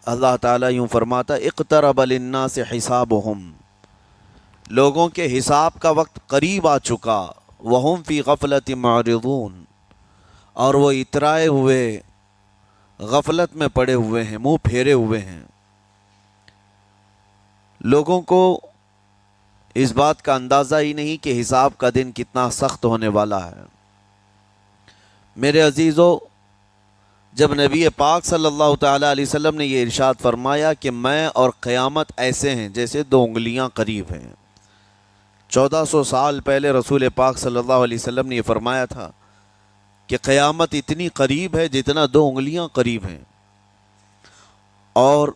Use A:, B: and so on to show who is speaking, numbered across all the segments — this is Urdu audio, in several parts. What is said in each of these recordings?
A: اللہ تعالیٰ یوں فرماتا اقترب للناس حسابہم، لوگوں کے حساب کا وقت قریب آ چکا، وہم فی غفلت معرضون، اور وہ اترائے ہوئے غفلت میں پڑے ہوئے ہیں، منہ پھیرے ہوئے ہیں۔ لوگوں کو اس بات کا اندازہ ہی نہیں کہ حساب کا دن کتنا سخت ہونے والا ہے۔ میرے عزیزو، جب نبی پاک صلی اللہ تعالیٰ علیہ وسلم نے یہ ارشاد فرمایا کہ میں اور قیامت ایسے ہیں جیسے دو انگلیاں قریب ہیں، 1400 سال پہلے رسول پاک صلی اللہ علیہ وسلم نے یہ فرمایا تھا کہ قیامت اتنی قریب ہے جتنا دو انگلیاں قریب ہیں۔ اور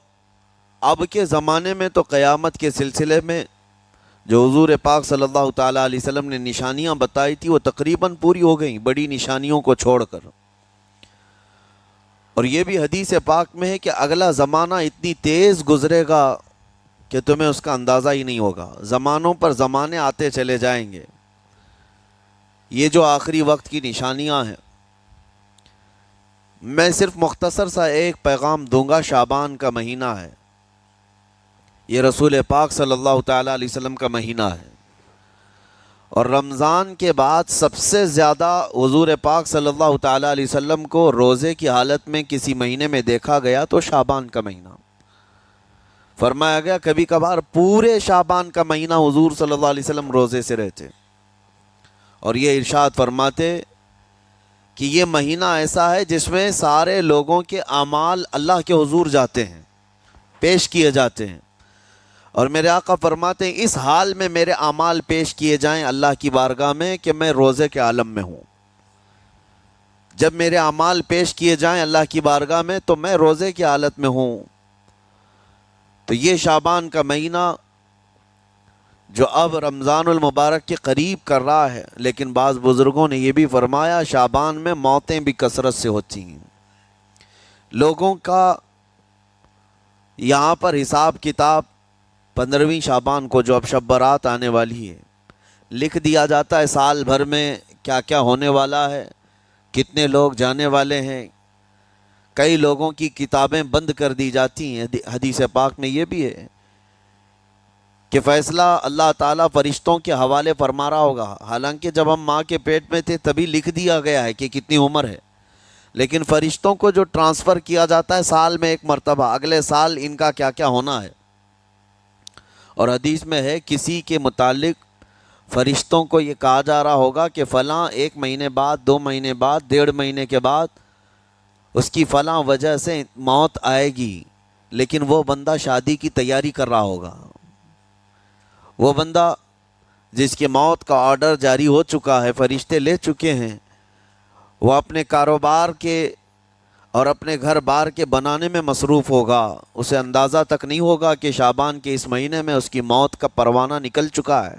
A: اب کے زمانے میں تو قیامت کے سلسلے میں جو حضور پاک صلی اللہ تعالیٰ علیہ وسلم نے نشانیاں بتائی تھی وہ تقریباً پوری ہو گئیں، بڑی نشانیوں کو چھوڑ کر۔ اور یہ بھی حدیث پاک میں ہے کہ اگلا زمانہ اتنی تیز گزرے گا کہ تمہیں اس کا اندازہ ہی نہیں ہوگا۔ زمانوں پر زمانے آتے چلے جائیں گے۔ یہ جو آخری وقت کی نشانیاں ہیں، میں صرف مختصر سا ایک پیغام دوں گا۔ شعبان کا مہینہ ہے، یہ رسول پاک صلی اللہ تعالیٰ علیہ وسلم کا مہینہ ہے، اور رمضان کے بعد سب سے زیادہ حضور پاک صلی اللہ تعالیٰ علیہ وسلم کو روزے کی حالت میں کسی مہینے میں دیکھا گیا تو شعبان کا مہینہ۔ فرمایا گیا کبھی کبھار پورے شعبان کا مہینہ حضور صلی اللہ علیہ وسلم روزے سے رہتے، اور یہ ارشاد فرماتے کہ یہ مہینہ ایسا ہے جس میں سارے لوگوں کے اعمال اللہ کے حضور جاتے ہیں، پیش کیے جاتے ہیں، اور میرے آقا فرماتے ہیں اس حال میں میرے اعمال پیش کیے جائیں اللہ کی بارگاہ میں کہ میں روزے کے عالم میں ہوں۔ جب میرے اعمال پیش کیے جائیں اللہ کی بارگاہ میں تو میں روزے کی حالت میں ہوں۔ تو یہ شعبان کا مہینہ جو اب رمضان المبارک کے قریب کر رہا ہے، لیکن بعض بزرگوں نے یہ بھی فرمایا شعبان میں موتیں بھی کثرت سے ہوتی ہیں۔ لوگوں کا یہاں پر حساب کتاب 15ویں شعبان کو جو اب شب برات آنے والی ہے لکھ دیا جاتا ہے، سال بھر میں کیا کیا ہونے والا ہے، کتنے لوگ جانے والے ہیں۔ کئی لوگوں کی کتابیں بند کر دی جاتی ہیں۔ حدیث پاک میں یہ بھی ہے کہ فیصلہ اللہ تعالیٰ فرشتوں کے حوالے فرما رہا ہوگا، حالانکہ جب ہم ماں کے پیٹ میں تھے تبھی لکھ دیا گیا ہے کہ کتنی عمر ہے، لیکن فرشتوں کو جو ٹرانسفر کیا جاتا ہے سال میں ایک مرتبہ، اگلے سال ان کا کیا کیا ہونا ہے۔ اور حدیث میں ہے کسی کے متعلق فرشتوں کو یہ کہا جا رہا ہوگا کہ فلاں 1 مہینے بعد، 2 مہینے بعد، 1.5 مہینے کے بعد اس کی فلاں وجہ سے موت آئے گی، لیکن وہ بندہ شادی کی تیاری کر رہا ہوگا، وہ بندہ جس کی موت کا آرڈر جاری ہو چکا ہے، فرشتے لے چکے ہیں، وہ اپنے کاروبار کے اور اپنے گھر بار کے بنانے میں مصروف ہوگا، اسے اندازہ تک نہیں ہوگا کہ شعبان کے اس مہینے میں اس کی موت کا پروانہ نکل چکا ہے۔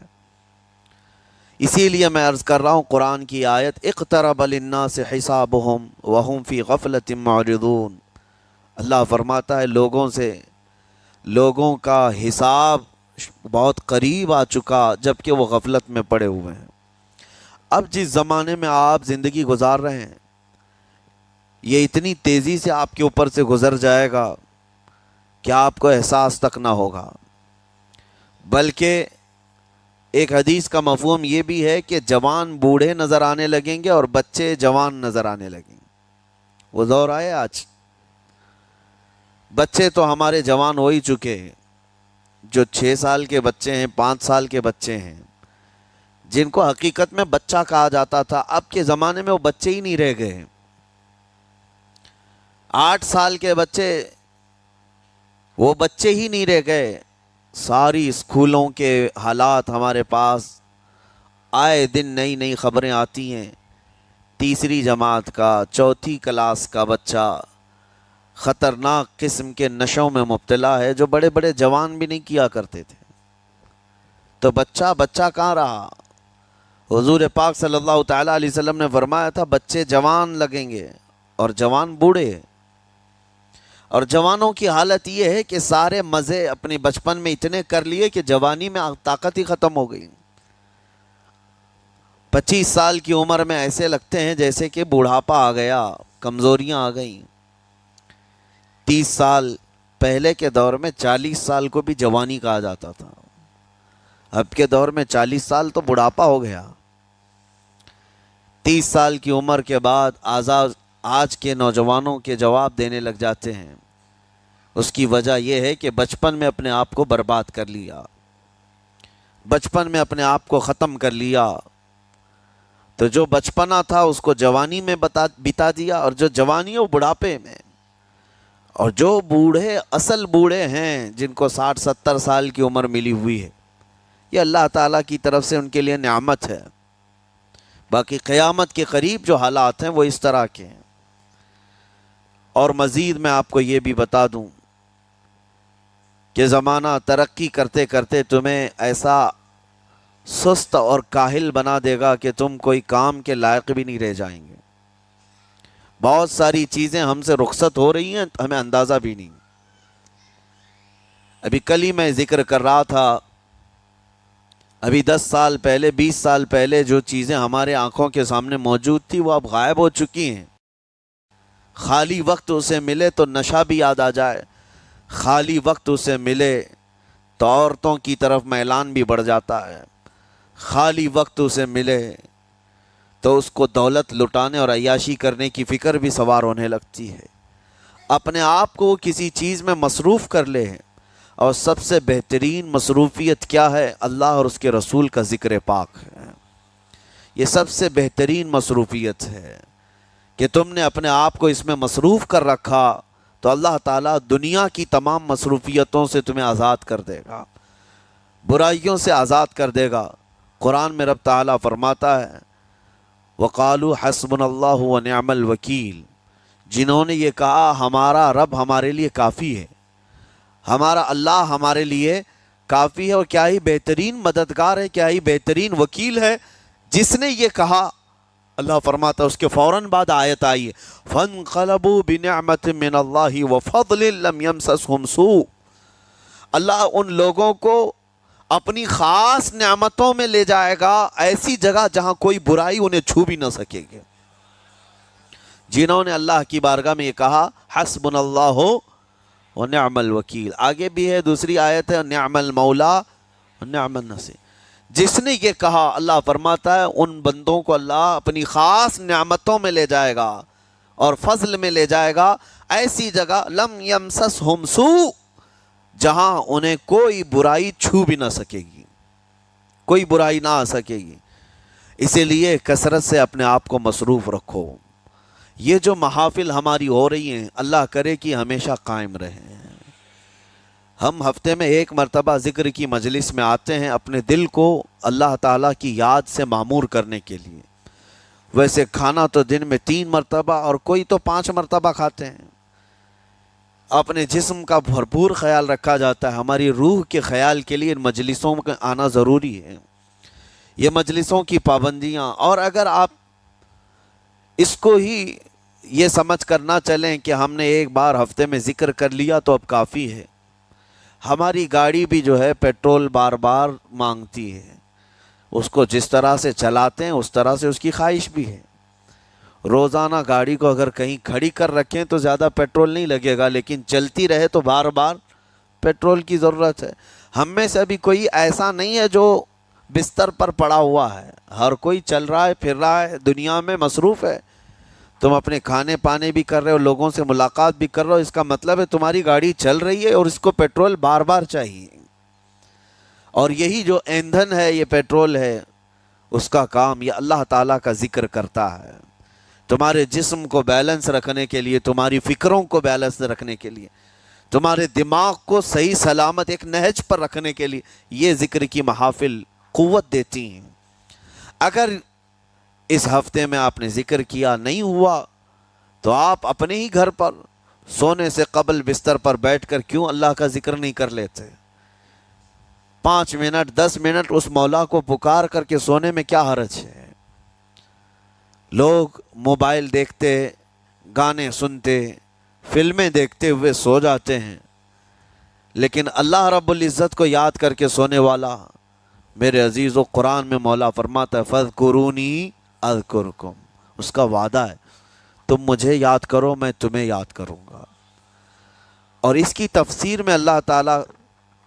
A: اسی لیے میں عرض کر رہا ہوں قرآن کی آیت اقترب للناس حسابہم وہم فی غفلت معرضون، اللہ فرماتا ہے لوگوں کا حساب بہت قریب آ چکا جبکہ وہ غفلت میں پڑے ہوئے ہیں۔ اب جس زمانے میں آپ زندگی گزار رہے ہیں یہ اتنی تیزی سے آپ کے اوپر سے گزر جائے گا کہ آپ کو احساس تک نہ ہوگا، بلکہ ایک حدیث کا مفہوم یہ بھی ہے کہ جوان بوڑھے نظر آنے لگیں گے اور بچے جوان نظر آنے لگیں گے۔ وہ دور آئے آج، بچے تو ہمارے جوان ہو ہی چکے ہیں، جو 6 سال کے بچے ہیں، 5 سال کے بچے ہیں، جن کو حقیقت میں بچہ کہا جاتا تھا، اب کے زمانے میں وہ بچے ہی نہیں رہ گئے ہیں۔ 8 سال کے بچے وہ بچے ہی نہیں رہ گئے۔ ساری اسکولوں کے حالات ہمارے پاس آئے دن نئی نئی خبریں آتی ہیں۔ 3ری جماعت کا، 4تھی کلاس کا بچہ خطرناک قسم کے نشوں میں مبتلا ہے جو بڑے بڑے جوان بھی نہیں کیا کرتے تھے۔ تو بچہ کہاں رہا؟ حضور پاک صلی اللہ تعالیٰ علیہ وسلم نے فرمایا تھا بچے جوان لگیں گے اور جوان بوڑھے، اور جوانوں کی حالت یہ ہے کہ سارے مزے اپنے بچپن میں اتنے کر لیے کہ جوانی میں طاقت ہی ختم ہو گئی۔ 25 سال کی عمر میں ایسے لگتے ہیں جیسے کہ بوڑھاپا آ گیا، کمزوریاں آ گئیں۔ 30 سال پہلے کے دور میں 40 سال کو بھی جوانی کہا جاتا تھا، اب کے دور میں 40 سال تو بڑھاپا ہو گیا۔ 30 سال کی عمر کے بعد آج کے نوجوانوں کے جواب دینے لگ جاتے ہیں۔ اس کی وجہ یہ ہے کہ بچپن میں اپنے آپ کو برباد کر لیا، بچپن میں اپنے آپ کو ختم کر لیا، تو جو بچپنا تھا اس کو جوانی میں بتا دیا، اور جو جوانی ہے وہ بڑھاپے میں۔ اور جو بوڑھے اصل بوڑھے ہیں جن کو 60-70 سال کی عمر ملی ہوئی ہے، یہ اللہ تعالیٰ کی طرف سے ان کے لیے نعمت ہے۔ باقی قیامت کے قریب جو حالات ہیں وہ اس طرح کے ہیں۔ اور مزید میں آپ کو یہ بھی بتا دوں کہ زمانہ ترقی کرتے کرتے تمہیں ایسا سست اور کاہل بنا دے گا کہ تم کوئی کام کے لائق بھی نہیں رہ جائیں گے۔ بہت ساری چیزیں ہم سے رخصت ہو رہی ہیں، ہمیں اندازہ بھی نہیں۔ ابھی کل ہی میں ذکر کر رہا تھا، ابھی 10 سال پہلے 20 سال پہلے جو چیزیں ہمارے آنکھوں کے سامنے موجود تھی وہ اب غائب ہو چکی ہیں۔ خالی وقت اسے ملے تو نشہ بھی یاد آ جائے، خالی وقت اسے ملے تو عورتوں کی طرف میلان بھی بڑھ جاتا ہے، خالی وقت اسے ملے تو اس کو دولت لٹانے اور عیاشی کرنے کی فکر بھی سوار ہونے لگتی ہے۔ اپنے آپ کو وہ کسی چیز میں مصروف کر لے، اور سب سے بہترین مصروفیت کیا ہے؟ اللہ اور اس کے رسول کا ذکر پاک ہے۔ یہ سب سے بہترین مصروفیت ہے کہ تم نے اپنے آپ کو اس میں مصروف کر رکھا تو اللہ تعالیٰ دنیا کی تمام مصروفیتوں سے تمہیں آزاد کر دے گا، برائیوں سے آزاد کر دے گا۔ قرآن میں رب تعالیٰ فرماتا ہے وَقَالُوا حَسْبُنَا اللَّهُ وَنِعْمَ الْوَكِيلُ، جنہوں نے یہ کہا ہمارا رب ہمارے لیے کافی ہے، ہمارا اللہ ہمارے لیے کافی ہے، اور کیا ہی بہترین مددگار ہے، کیا ہی بہترین وکیل ہے جس نے یہ کہا۔ اللہ فرماتا ہے، اس کے فوراً بعد آیت آئی ہے فَانْقَلَبُوا بِنِعْمَةٍ مِّنَ اللَّهِ وَفَضْلٍ لَمْ يَمْسَسْهُمْ سُوءٌ، اللہ ان لوگوں کو اپنی خاص نعمتوں میں لے جائے گا، ایسی جگہ جہاں کوئی برائی انہیں چھو بھی نہ سکے گی۔ جنہوں نے اللہ کی بارگاہ میں یہ کہا حسبنا اللہ ونعم الوکیل، آگے بھی ہے دوسری آیت ہے نعم المولا ونعم النصیر، جس نے یہ کہا اللہ فرماتا ہے ان بندوں کو اللہ اپنی خاص نعمتوں میں لے جائے گا اور فضل میں لے جائے گا، ایسی جگہ لم یمسسہم سوء، جہاں انہیں کوئی برائی چھو بھی نہ سکے گی، کوئی برائی نہ آ سکے گی۔ اسی لیے کثرت سے اپنے آپ کو مصروف رکھو۔ یہ جو محافل ہماری ہو رہی ہیں اللہ کرے کہ ہمیشہ قائم رہیں۔ ہم ہفتے میں ایک مرتبہ ذکر کی مجلس میں آتے ہیں اپنے دل کو اللہ تعالیٰ کی یاد سے معمور کرنے کے لیے۔ ویسے کھانا تو دن میں 3 مرتبہ اور کوئی تو 5 مرتبہ کھاتے ہیں۔ اپنے جسم کا بھرپور خیال رکھا جاتا ہے، ہماری روح کے خیال کے لیے ان مجلسوں میں آنا ضروری ہے۔ یہ مجلسوں کی پابندیاں، اور اگر آپ اس کو ہی یہ سمجھ کر نہ چلیں کہ ہم نے ایک بار ہفتے میں ذکر کر لیا تو اب کافی ہے۔ ہماری گاڑی بھی جو ہے پیٹرول بار بار مانگتی ہے، اس کو جس طرح سے چلاتے ہیں اس طرح سے اس کی خواہش بھی ہے۔ روزانہ گاڑی کو اگر کہیں کھڑی کر رکھیں تو زیادہ پیٹرول نہیں لگے گا، لیکن چلتی رہے تو بار بار پیٹرول کی ضرورت ہے۔ ہم میں سے ابھی کوئی ایسا نہیں ہے جو بستر پر پڑا ہوا ہے، ہر کوئی چل رہا ہے، پھر رہا ہے، دنیا میں مصروف ہے۔ تم اپنے کھانے پانے بھی کر رہے ہو، لوگوں سے ملاقات بھی کر رہے ہو، اس کا مطلب ہے تمہاری گاڑی چل رہی ہے اور اس کو پیٹرول بار بار چاہیے۔ اور یہی جو ایندھن ہے، یہ پیٹرول ہے، اس کا کام یہ اللہ تعالیٰ کا ذکر کرتا ہے۔ تمہارے جسم کو بیلنس رکھنے کے لیے، تمہاری فکروں کو بیلنس رکھنے کے لیے، تمہارے دماغ کو صحیح سلامت ایک نہج پر رکھنے کے لیے یہ ذکر کی محافل قوت دیتی ہیں۔ اگر اس ہفتے میں آپ نے ذکر کیا نہیں ہوا تو آپ اپنے ہی گھر پر سونے سے قبل بستر پر بیٹھ کر کیوں اللہ کا ذکر نہیں کر لیتے؟ 5 منٹ 10 منٹ اس مولا کو پکار کر کے سونے میں کیا حرج ہے؟ لوگ موبائل دیکھتے، گانے سنتے، فلمیں دیکھتے ہوئے سو جاتے ہیں، لیکن اللہ رب العزت کو یاد کر کے سونے والا، میرے عزیزو، قرآن میں مولا فرماتا ہے فَاذْكُرُونِي اذکرکم، اس کا وعدہ ہے تم مجھے یاد کرو میں تمہیں یاد کروں گا۔ اور اس کی تفسیر میں اللہ تعالیٰ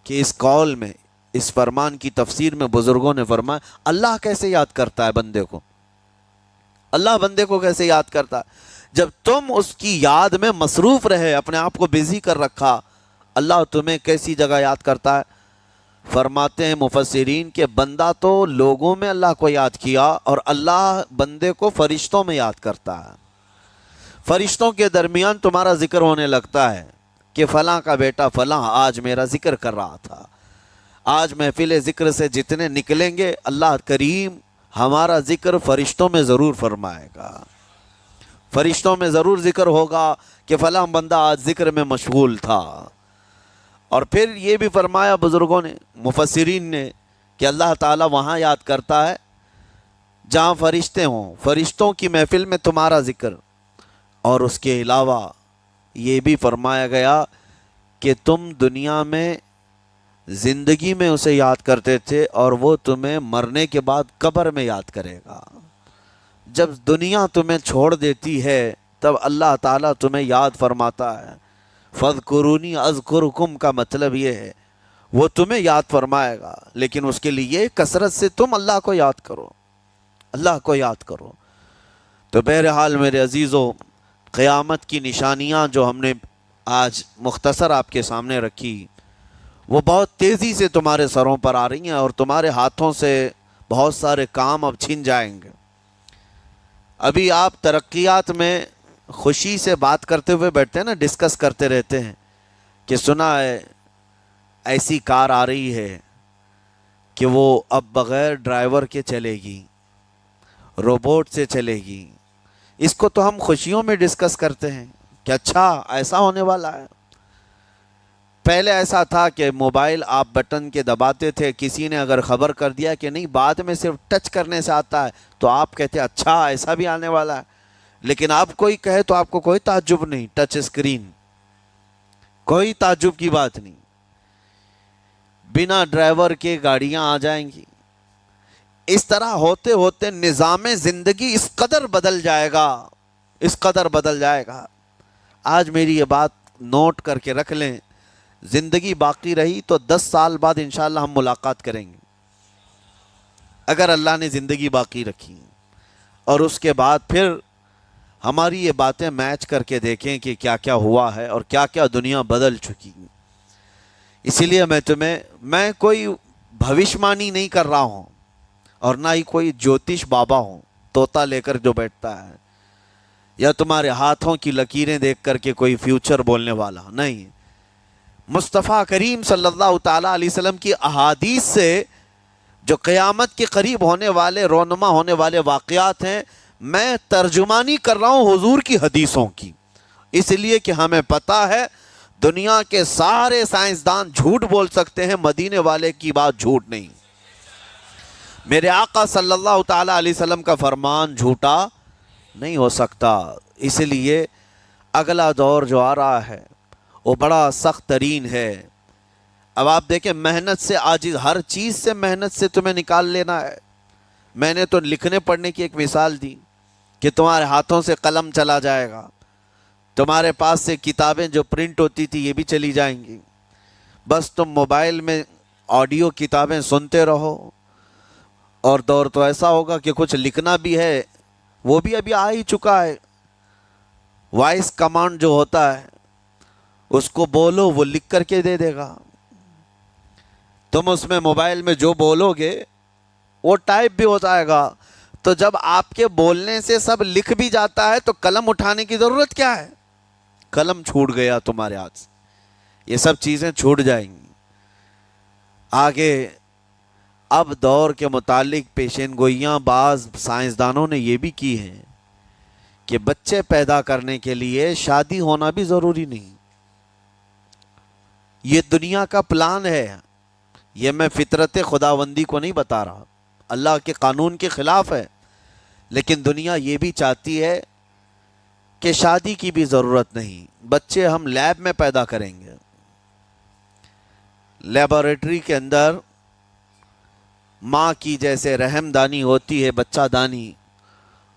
A: کے اس قول میں، اس فرمان کی تفسیر میں بزرگوں نے فرمایا اللہ کیسے یاد کرتا ہے بندے کو، اللہ بندے کو کیسے یاد کرتا ہے؟ جب تم اس کی یاد میں مصروف رہے، اپنے آپ کو بزی کر رکھا، اللہ تمہیں کیسی جگہ یاد کرتا ہے؟ فرماتے ہیں مفسرین کہ بندہ تو لوگوں میں اللہ کو یاد کیا، اور اللہ بندے کو فرشتوں میں یاد کرتا ہے۔ فرشتوں کے درمیان تمہارا ذکر ہونے لگتا ہے کہ فلاں کا بیٹا فلاں آج میرا ذکر کر رہا تھا، آج محفل ذکر سے جتنے نکلیں گے اللہ کریم ہمارا ذکر فرشتوں میں ضرور فرمائے گا، فرشتوں میں ضرور ذکر ہوگا کہ فلاں بندہ آج ذکر میں مشغول تھا۔ اور پھر یہ بھی فرمایا بزرگوں نے، مفسرین نے، کہ اللہ تعالیٰ وہاں یاد کرتا ہے جہاں فرشتے ہوں، فرشتوں کی محفل میں تمہارا ذکر۔ اور اس کے علاوہ یہ بھی فرمایا گیا کہ تم دنیا میں زندگی میں اسے یاد کرتے تھے، اور وہ تمہیں مرنے کے بعد قبر میں یاد کرے گا۔ جب دنیا تمہیں چھوڑ دیتی ہے تب اللہ تعالیٰ تمہیں یاد فرماتا ہے۔ فَاذْكُرُونِي أَذْكُرْكُمْ کا مطلب یہ ہے وہ تمہیں یاد فرمائے گا، لیکن اس کے لیے کثرت سے تم اللہ کو یاد کرو، اللہ کو یاد کرو۔ تو بہرحال میرے عزیزو، قیامت کی نشانیاں جو ہم نے آج مختصر آپ کے سامنے رکھی، وہ بہت تیزی سے تمہارے سروں پر آ رہی ہیں، اور تمہارے ہاتھوں سے بہت سارے کام اب چھن جائیں گے۔ ابھی آپ ترقیات میں خوشی سے بات کرتے ہوئے بیٹھتے ہیں نا، ڈسکس کرتے رہتے ہیں کہ سنا ہے ایسی کار آ رہی ہے کہ وہ اب بغیر ڈرائیور کے چلے گی، روبوٹ سے چلے گی۔ اس کو تو ہم خوشیوں میں ڈسکس کرتے ہیں کہ اچھا ایسا ہونے والا ہے۔ پہلے ایسا تھا کہ موبائل آپ بٹن کے دباتے تھے، کسی نے اگر خبر کر دیا کہ نہیں بعد میں صرف ٹچ کرنے سے آتا ہے تو آپ کہتے اچھا ایسا بھی آنے والا ہے۔ لیکن آپ کوئی کہے تو آپ کو کوئی تعجب نہیں، ٹچ اسکرین، کوئی تعجب کی بات نہیں، بنا ڈرائیور کے گاڑیاں آ جائیں گی۔ اس طرح ہوتے ہوتے نظام زندگی اس قدر بدل جائے گا، اس قدر بدل جائے گا۔ آج میری یہ بات نوٹ کر کے رکھ لیں، زندگی باقی رہی تو 10 سال بعد انشاءاللہ ہم ملاقات کریں گے، اگر اللہ نے زندگی باقی رکھی، اور اس کے بعد پھر ہماری یہ باتیں میچ کر کے دیکھیں کہ کیا کیا ہوا ہے اور کیا کیا دنیا بدل چکی۔ اسی لیے میں کوئی بھوشمانی نہیں کر رہا ہوں، اور نہ ہی کوئی جوتش بابا ہوں طوطا لے کر جو بیٹھتا ہے، یا تمہارے ہاتھوں کی لکیریں دیکھ کر کے کوئی فیوچر بولنے والا نہیں۔ مصطفیٰ کریم صلی اللہ تعالیٰ علیہ وسلم کی احادیث سے جو قیامت کے قریب ہونے والے رونما ہونے والے واقعات ہیں، میں ترجمانی کر رہا ہوں حضور کی حدیثوں کی، اس لیے کہ ہمیں پتہ ہے دنیا کے سارے سائنسدان جھوٹ بول سکتے ہیں، مدینے والے کی بات جھوٹ نہیں۔ میرے آقا صلی اللہ تعالیٰ علیہ وسلم کا فرمان جھوٹا نہیں ہو سکتا۔ اس لیے اگلا دور جو آ رہا ہے وہ بڑا سخت ترین ہے۔ اب آپ دیکھیں، محنت سے عاجز، ہر چیز سے محنت سے تمہیں نکال لینا ہے۔ میں نے تو لکھنے پڑھنے کی ایک مثال دی کہ تمہارے ہاتھوں سے قلم چلا جائے گا، تمہارے پاس سے کتابیں جو پرنٹ ہوتی تھی یہ بھی چلی جائیں گی، بس تم موبائل میں آڈیو کتابیں سنتے رہو۔ اور دور تو ایسا ہوگا کہ کچھ لکھنا بھی ہے، وہ بھی ابھی آ ہی چکا ہے، وائس کمانڈ جو ہوتا ہے اس کو بولو وہ لکھ کر کے دے دے گا۔ تم اس میں موبائل میں جو بولو گے وہ ٹائپ بھی ہو جائے گا۔ تو جب آپ کے بولنے سے سب لکھ بھی جاتا ہے تو قلم اٹھانے کی ضرورت کیا ہے؟ قلم چھوٹ گیا تمہارے ہاتھ سے، یہ سب چیزیں چھوٹ جائیں گی۔ آگے اب دور کے متعلق پیشین گوئیاں بعض سائنسدانوں نے یہ بھی کی ہیں کہ بچے پیدا کرنے کے لیے شادی ہونا بھی ضروری نہیں۔ یہ دنیا کا پلان ہے، یہ میں فطرت خداوندی کو نہیں بتا رہا، اللہ کے قانون کے خلاف ہے، لیکن دنیا یہ بھی چاہتی ہے کہ شادی کی بھی ضرورت نہیں، بچے ہم لیب میں پیدا کریں گے، لیبارٹری کے اندر ماں کی جیسے رحم دانی ہوتی ہے، بچہ دانی،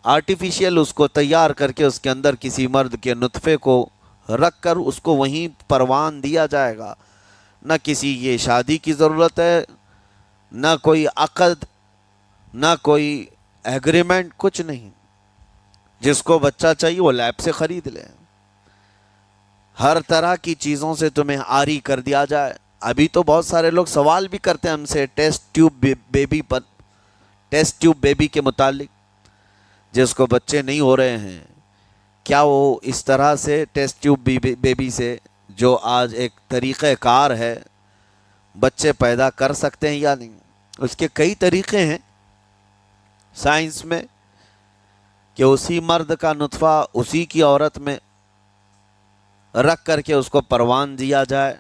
A: آرٹیفیشیل اس کو تیار کر کے اس کے اندر کسی مرد کے نطفے کو رکھ کر اس کو وہیں پروان دیا جائے گا. نہ کسی یہ شادی کی ضرورت ہے، نہ کوئی عقد، نہ کوئی ایگریمنٹ، کچھ نہیں. جس کو بچہ چاہیے وہ لیب سے خرید لے. ہر طرح کی چیزوں سے تمہیں عاری کر دیا جائے. ابھی تو بہت سارے لوگ سوال بھی کرتے ہیں ہم سے ٹیسٹ ٹیوب بیبی کے متعلق. جس کو بچے نہیں ہو رہے ہیں، کیا وہ اس طرح سے ٹیسٹ ٹیوب بیبی سے، جو آج ایک طریقہ کار ہے، بچے پیدا کر سکتے ہیں یا نہیں؟ اس کے کئی طریقے ہیں سائنس میں، کہ اسی مرد کا نطفہ اسی کی عورت میں رکھ کر کے اس کو پروان دیا جائے،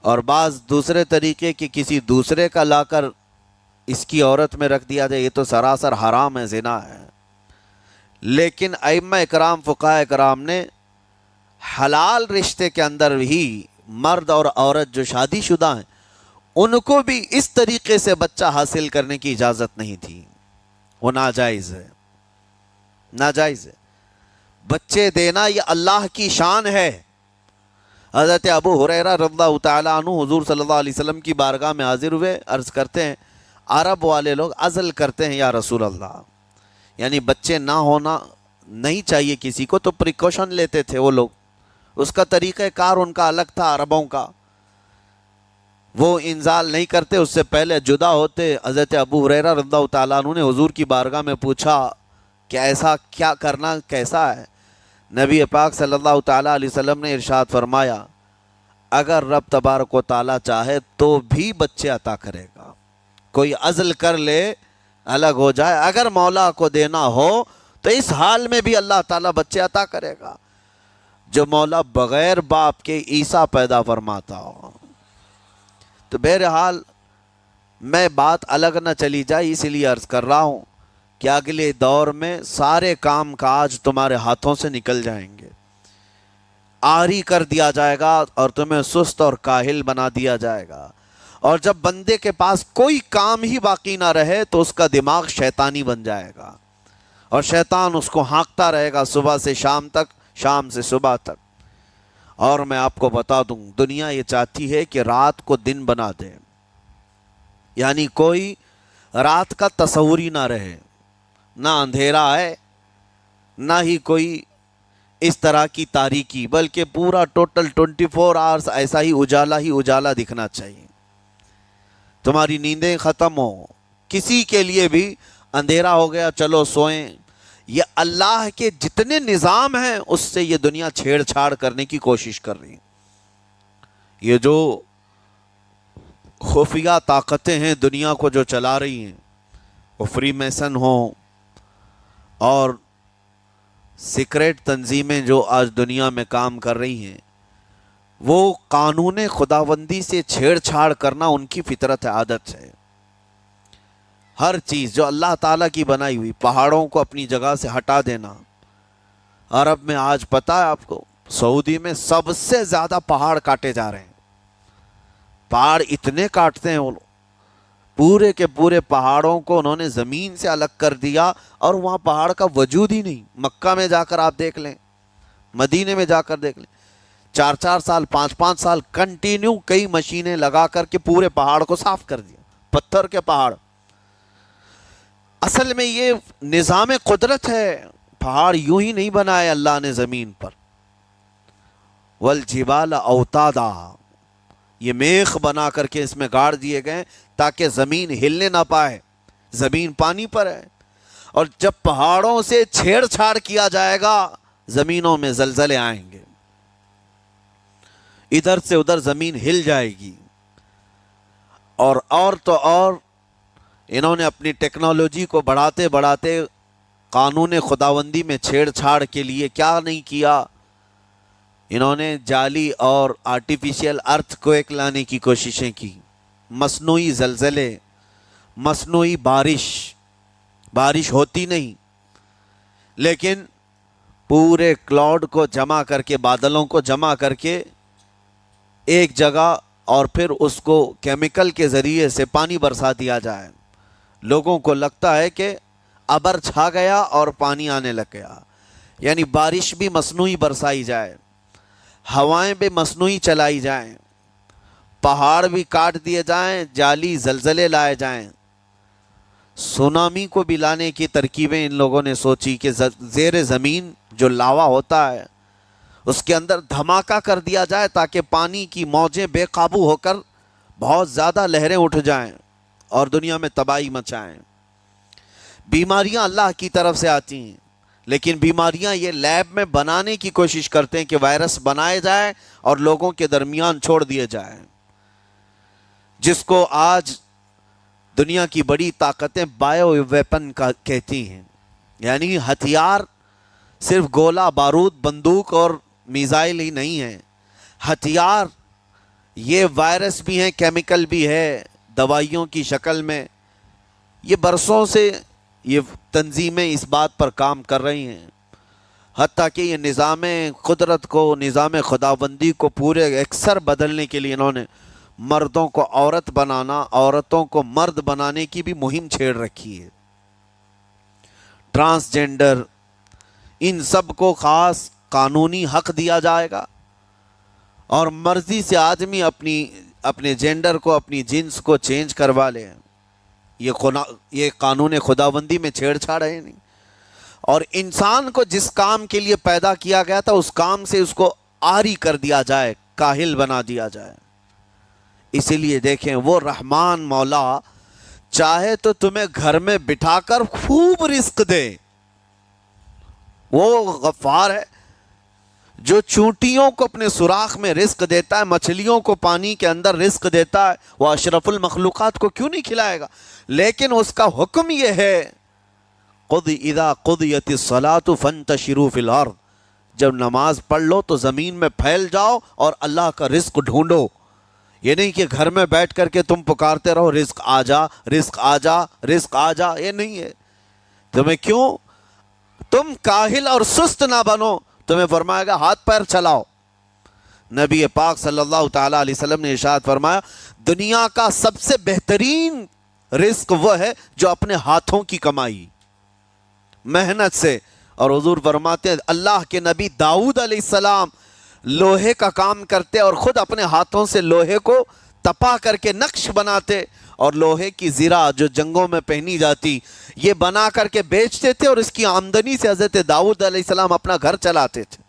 A: اور بعض دوسرے طریقے کہ کسی دوسرے کا لا کر اس کی عورت میں رکھ دیا جائے. یہ تو سراسر حرام ہے، زنا ہے. لیکن ائمہ اکرام، فقہاء اکرام نے حلال رشتے کے اندر ہی مرد اور عورت جو شادی شدہ ہیں ان کو بھی اس طریقے سے بچہ حاصل کرنے کی اجازت نہیں تھی. وہ ناجائز ہے، ناجائز ہے. بچے دینا یہ اللہ کی شان ہے. حضرت ابو ہریرہ رضی اللہ تعالیٰ عنہ حضور صلی اللہ علیہ وسلم کی بارگاہ میں حاضر ہوئے، عرض کرتے ہیں عرب والے لوگ عزل کرتے ہیں یا رسول اللہ، یعنی بچے نہ ہونا نہیں چاہیے کسی کو، تو پریکاشن لیتے تھے وہ لوگ. اس کا طریقہ کار ان کا الگ تھا عربوں کا. وہ انزال نہیں کرتے، اس سے پہلے جدا ہوتے. حضرت ابو ہریرہ رضی اللہ تعالیٰ عنہ نے حضور کی بارگاہ میں پوچھا کہ ایسا کیا کرنا کیسا ہے؟ نبی پاک صلی اللہ تعالیٰ علیہ وسلم نے ارشاد فرمایا اگر رب تبارک و تعالیٰ چاہے تو بھی بچے عطا کرے گا. کوئی عزل کر لے، الگ ہو جائے، اگر مولا کو دینا ہو تو اس حال میں بھی اللہ تعالیٰ بچے عطا کرے گا. جو مولا بغیر باپ کے عیسیٰ پیدا فرماتا ہو. تو بہرحال میں بات الگ نہ چلی جائے، اسی لیے عرض کر رہا ہوں کہ اگلے دور میں سارے کام کاج تمہارے ہاتھوں سے نکل جائیں گے، عاری کر دیا جائے گا اور تمہیں سست اور کاہل بنا دیا جائے گا. اور جب بندے کے پاس کوئی کام ہی باقی نہ رہے تو اس کا دماغ شیطانی بن جائے گا، اور شیطان اس کو ہانکتا رہے گا صبح سے شام تک، شام سے صبح تک. اور میں آپ کو بتا دوں دنیا یہ چاہتی ہے کہ رات کو دن بنا دے، یعنی کوئی رات کا تصور ہی نہ رہے، نہ اندھیرا ہے نہ ہی کوئی اس طرح کی تاریکی، بلکہ پورا ٹوٹل 24 آورز ایسا ہی اجالا دکھنا چاہیے. تمہاری نیندیں ختم ہو، کسی کے لیے بھی اندھیرا ہو گیا چلو سوئیں. یہ اللہ کے جتنے نظام ہیں اس سے یہ دنیا چھیڑ چھاڑ کرنے کی کوشش کر رہی ہے. یہ جو خفیہ طاقتیں ہیں دنیا کو جو چلا رہی ہیں، وہ فری میسن ہوں اور سیکریٹ تنظیمیں جو آج دنیا میں کام کر رہی ہیں، وہ قانون خداوندی سے چھیڑ چھاڑ کرنا ان کی فطرت ہے، عادت ہے. ہر چیز جو اللہ تعالیٰ کی بنائی ہوئی، پہاڑوں کو اپنی جگہ سے ہٹا دینا. عرب میں آج پتہ ہے آپ کو، سعودی میں سب سے زیادہ پہاڑ کاٹے جا رہے ہیں. پہاڑ اتنے کاٹتے ہیں وہ لوگ، پورے کے پورے پہاڑوں کو انہوں نے زمین سے الگ کر دیا، اور وہاں پہاڑ کا وجود ہی نہیں. مکہ میں جا کر آپ دیکھ لیں، مدینے میں جا کر دیکھ لیں، 4 سال 5 سال کنٹینیو کئی مشینیں لگا کر کے پورے پہاڑ کو صاف کر دیا، پتھر کے پہاڑ. اصل میں یہ نظام قدرت ہے، پہاڑ یوں ہی نہیں بنائے اللہ نے زمین پر. والجبال اوتادا، یہ میخ بنا کر کے اس میں گاڑ دیے گئے تاکہ زمین ہلنے نہ پائے. زمین پانی پر ہے، اور جب پہاڑوں سے چھیڑ چھاڑ کیا جائے گا زمینوں میں زلزلے آئیں گے، ادھر سے ادھر زمین ہل جائے گی. اور تو اور انہوں نے اپنی ٹیکنالوجی کو بڑھاتے بڑھاتے قانون خداوندی میں چھیڑ چھاڑ کے لیے کیا نہیں کیا. انہوں نے جعلی اور آرٹیفیشل ارتھ کویک لانے کی کوششیں کی، مصنوعی زلزلے، مصنوعی بارش ہوتی نہیں، لیکن پورے کلاؤڈ کو جمع کر کے، بادلوں کو جمع کر کے ایک جگہ، اور پھر اس کو کیمیکل کے ذریعے سے پانی برسا دیا جائے. لوگوں کو لگتا ہے کہ ابر چھا گیا اور پانی آنے لگ گیا، یعنی بارش بھی مصنوعی برسائی جائے، ہوائیں بھی مصنوعی چلائی جائیں، پہاڑ بھی کاٹ دیے جائیں، جعلی زلزلے لائے جائیں، سونامی کو بھی لانے کی ترکیبیں ان لوگوں نے سوچی کہ زیر زمین جو لاوا ہوتا ہے اس کے اندر دھماکہ کر دیا جائے تاکہ پانی کی موجیں بے قابو ہو کر بہت زیادہ لہریں اٹھ جائیں اور دنیا میں تباہی مچائیں۔ بیماریاں اللہ کی طرف سے آتی ہیں، لیکن بیماریاں یہ لیب میں بنانے کی کوشش کرتے ہیں کہ وائرس بنائے جائیں اور لوگوں کے درمیان چھوڑ دیے جائیں، جس کو آج دنیا کی بڑی طاقتیں بایو ویپن کا کہتی ہیں، یعنی ہتھیار صرف گولہ بارود بندوق اور میزائل ہی نہیں ہیں، ہتھیار یہ وائرس بھی ہیں، کیمیکل بھی ہے، دوائیوں کی شکل میں۔ یہ برسوں سے یہ تنظیمیں اس بات پر کام کر رہی ہیں، حتیٰ کہ یہ نظام قدرت کو، نظام خداوندی کو پورے اکثر بدلنے کے لیے انہوں نے مردوں کو عورت بنانا، عورتوں کو مرد بنانے کی بھی مہم چھیڑ رکھی ہے۔ ٹرانسجینڈر، ان سب کو خاص قانونی حق دیا جائے گا، اور مرضی سے آدمی اپنے جینڈر کو، اپنی جنس کو چینج کروا لے۔ یہ قانون خداوندی میں چھیڑ چھاڑ ہے نہیں، اور انسان کو جس کام کے لیے پیدا کیا گیا تھا اس کام سے اس کو عاری کر دیا جائے، کاہل بنا دیا جائے۔ اسی لیے دیکھیں، وہ رحمان مولا چاہے تو تمہیں گھر میں بٹھا کر خوب رزق دے، وہ غفار ہے جو چونٹیوں کو اپنے سوراخ میں رزق دیتا ہے، مچھلیوں کو پانی کے اندر رزق دیتا ہے، وہ اشرف المخلوقات کو کیوں نہیں کھلائے گا؟ لیکن اس کا حکم یہ ہے، اذا قضیت الصلاۃ فانتشروا فی الارض، جب نماز پڑھ لو تو زمین میں پھیل جاؤ اور اللہ کا رزق ڈھونڈو۔ یہ نہیں کہ گھر میں بیٹھ کر کے تم پکارتے رہو رزق آ جا، رزق آ جا، رزق آ جا، یہ نہیں ہے۔ تمہیں کیوں؟ تم کاہل اور سست نہ بنو، تمہیں فرمائے گا ہاتھ پیر چلاؤ۔ نبی پاک صلی اللہ تعالیٰ علیہ وسلم نے ارشاد فرمایا، دنیا کا سب سے بہترین رزق وہ ہے جو اپنے ہاتھوں کی کمائی، محنت سے۔ اور حضور فرماتے ہیں اللہ کے نبی داؤد علیہ السلام لوہے کا کام کرتے اور خود اپنے ہاتھوں سے لوہے کو تپا کر کے نقش بناتے، اور لوہے کی زرہ جو جنگوں میں پہنی جاتی یہ بنا کر کے بیچتے تھے، اور اس کی آمدنی سے حضرت داؤد علیہ السلام اپنا گھر چلاتے تھے۔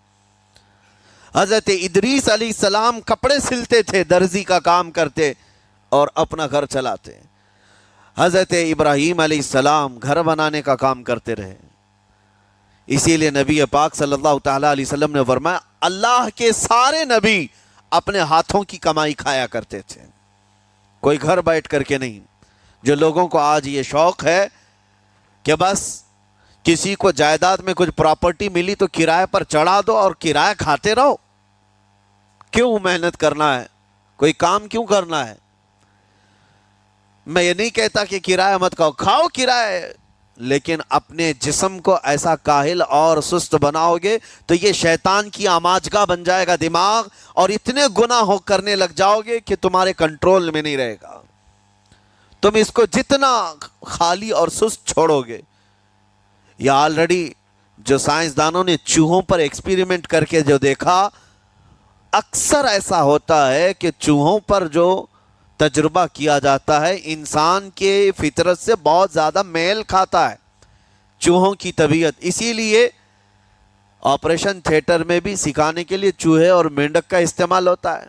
A: حضرت ادریس علیہ السلام کپڑے سلتے تھے، درزی کا کام کرتے اور اپنا گھر چلاتے۔ حضرت ابراہیم علیہ السلام گھر بنانے کا کام کرتے رہے۔ اسی لیے نبی پاک صلی اللہ تعالیٰ علیہ وسلم نے فرمایا اللہ کے سارے نبی اپنے ہاتھوں کی کمائی کھایا کرتے تھے، کوئی گھر بیٹھ کر کے نہیں۔ جو لوگوں کو آج یہ شوق ہے کہ بس کسی کو جائیداد میں کچھ پراپرٹی ملی تو کرائے پر چڑھا دو اور کرایہ کھاتے رہو، کیوں محنت کرنا ہے؟ کوئی کام کیوں کرنا ہے؟ میں یہ نہیں کہتا کہ کرایہ مت کھاؤ، کھاؤ کرایہ، لیکن اپنے جسم کو ایسا کاہل اور سست بناؤ گے تو یہ شیطان کی آماجگاہ بن جائے گا دماغ، اور اتنے گناہ کرنے لگ جاؤ گے کہ تمہارے کنٹرول میں نہیں رہے گا۔ تم اس کو جتنا خالی اور سست چھوڑو گے، یا آلریڈی جو سائنسدانوں نے چوہوں پر ایکسپیریمنٹ کر کے جو دیکھا، اکثر ایسا ہوتا ہے کہ چوہوں پر جو تجربہ کیا جاتا ہے انسان کے فطرت سے بہت زیادہ میل کھاتا ہے چوہوں کی طبیعت۔ اسی لیے آپریشن تھیٹر میں بھی سکھانے کے لیے چوہے اور مینڈک کا استعمال ہوتا ہے۔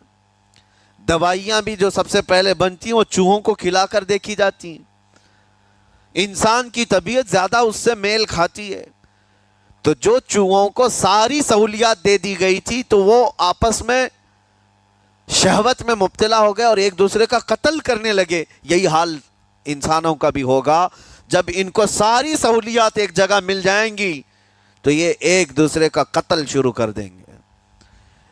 A: دوائیاں بھی جو سب سے پہلے بنتی ہیں وہ چوہوں کو کھلا کر دیکھی جاتی ہیں۔ انسان کی طبیعت زیادہ اس سے میل کھاتی ہے، تو جو چوہوں کو ساری سہولیات دے دی گئی تھی تو وہ آپس میں شہوت میں مبتلا ہو گئے اور ایک دوسرے کا قتل کرنے لگے۔ یہی حال انسانوں کا بھی ہوگا، جب ان کو ساری سہولیات ایک جگہ مل جائیں گی تو یہ ایک دوسرے کا قتل شروع کر دیں گے،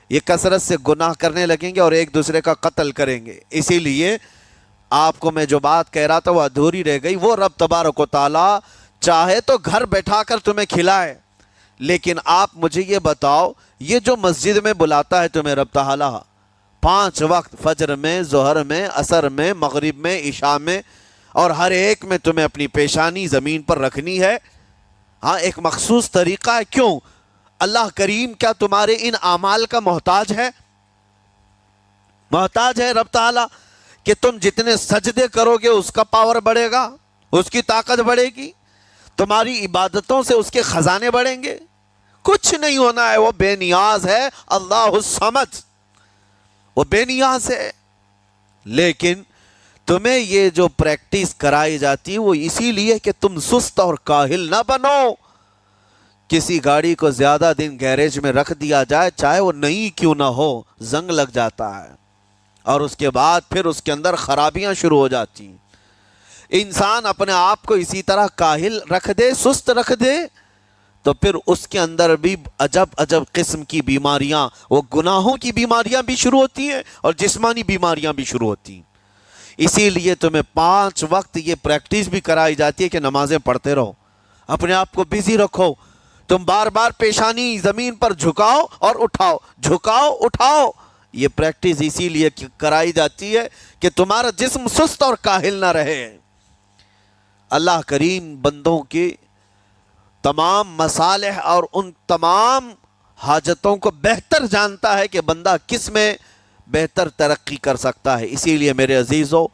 A: یہ کثرت سے گناہ کرنے لگیں گے اور ایک دوسرے کا قتل کریں گے۔ اسی لیے آپ کو میں جو بات کہہ رہا تھا وہ ادھوری رہ گئی۔ وہ رب تبارک و تعالی چاہے تو گھر بیٹھا کر تمہیں کھلائے، لیکن آپ مجھے یہ بتاؤ، یہ جو مسجد میں بلاتا ہے تمہیں رب تعالی 5 وقت، فجر میں، ظہر میں، عصر میں، مغرب میں، عشاء میں، اور ہر ایک میں تمہیں اپنی پیشانی زمین پر رکھنی ہے۔ ہاں، ایک مخصوص طریقہ ہے، کیوں؟ اللہ کریم کیا تمہارے ان اعمال کا محتاج ہے؟ محتاج ہے رب تعالیٰ کہ تم جتنے سجدے کرو گے اس کا پاور بڑھے گا، اس کی طاقت بڑھے گی، تمہاری عبادتوں سے اس کے خزانے بڑھیں گے؟ کچھ نہیں ہونا ہے، وہ بے نیاز ہے، اللہ الصمد، وہ بے نیاز ہے۔ لیکن تمہیں یہ جو پریکٹس کرائی جاتی ہے وہ اسی لیے کہ تم سست اور کاہل نہ بنو۔ کسی گاڑی کو زیادہ دن گیریج میں رکھ دیا جائے، چاہے وہ نئی کیوں نہ ہو، زنگ لگ جاتا ہے اور اس کے بعد پھر اس کے اندر خرابیاں شروع ہو جاتی ہیں۔ انسان اپنے آپ کو اسی طرح کاہل رکھ دے، سست رکھ دے، تو پھر اس کے اندر بھی عجب عجب قسم کی بیماریاں، وہ گناہوں کی بیماریاں بھی شروع ہوتی ہیں اور جسمانی بیماریاں بھی شروع ہوتی ہیں۔ اسی لیے تمہیں 5 وقت یہ پریکٹس بھی کرائی جاتی ہے کہ نمازیں پڑھتے رہو، اپنے آپ کو بزی رکھو، تم بار بار پیشانی زمین پر جھکاؤ اور اٹھاؤ، جھکاؤ اٹھاؤ۔ یہ پریکٹس اسی لیے کرائی جاتی ہے کہ تمہارا جسم سست اور کاہل نہ رہے۔ اللہ کریم بندوں کے تمام مصالح اور ان تمام حاجتوں کو بہتر جانتا ہے کہ بندہ کس میں بہتر ترقی کر سکتا ہے۔ اسی لیے میرے عزیزو،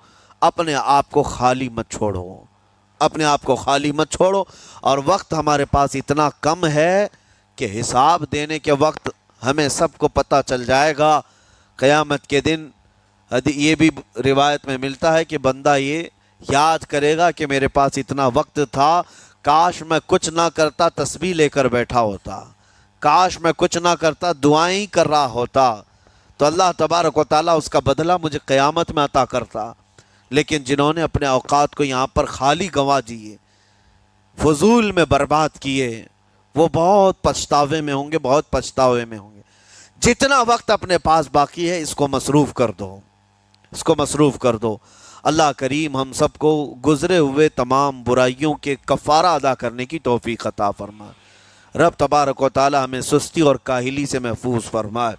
A: اپنے آپ کو خالی مت چھوڑو، اپنے آپ کو خالی مت چھوڑو۔ اور وقت ہمارے پاس اتنا کم ہے کہ حساب دینے کے وقت ہمیں سب کو پتہ چل جائے گا قیامت کے دن۔ یہ بھی روایت میں ملتا ہے کہ بندہ یہ یاد کرے گا کہ میرے پاس اتنا وقت تھا، کاش میں کچھ نہ کرتا، تسبیح لے کر بیٹھا ہوتا، کاش میں کچھ نہ کرتا، دعائیں ہی کر رہا ہوتا، تو اللہ تبارک و تعالیٰ اس کا بدلہ مجھے قیامت میں عطا کرتا۔ لیکن جنہوں نے اپنے اوقات کو یہاں پر خالی گنوا دیے، فضول میں برباد کیے، وہ بہت پچھتاوے میں ہوں گے، بہت پچھتاوے میں ہوں گے۔ جتنا وقت اپنے پاس باقی ہے اس کو مصروف کر دو، اس کو مصروف کر دو۔ اللہ کریم ہم سب کو گزرے ہوئے تمام برائیوں کے کفارہ ادا کرنے کی توفیق عطا فرمائے۔ رب تبارک و تعالی ہمیں سستی اور کاہلی سے محفوظ فرمائے۔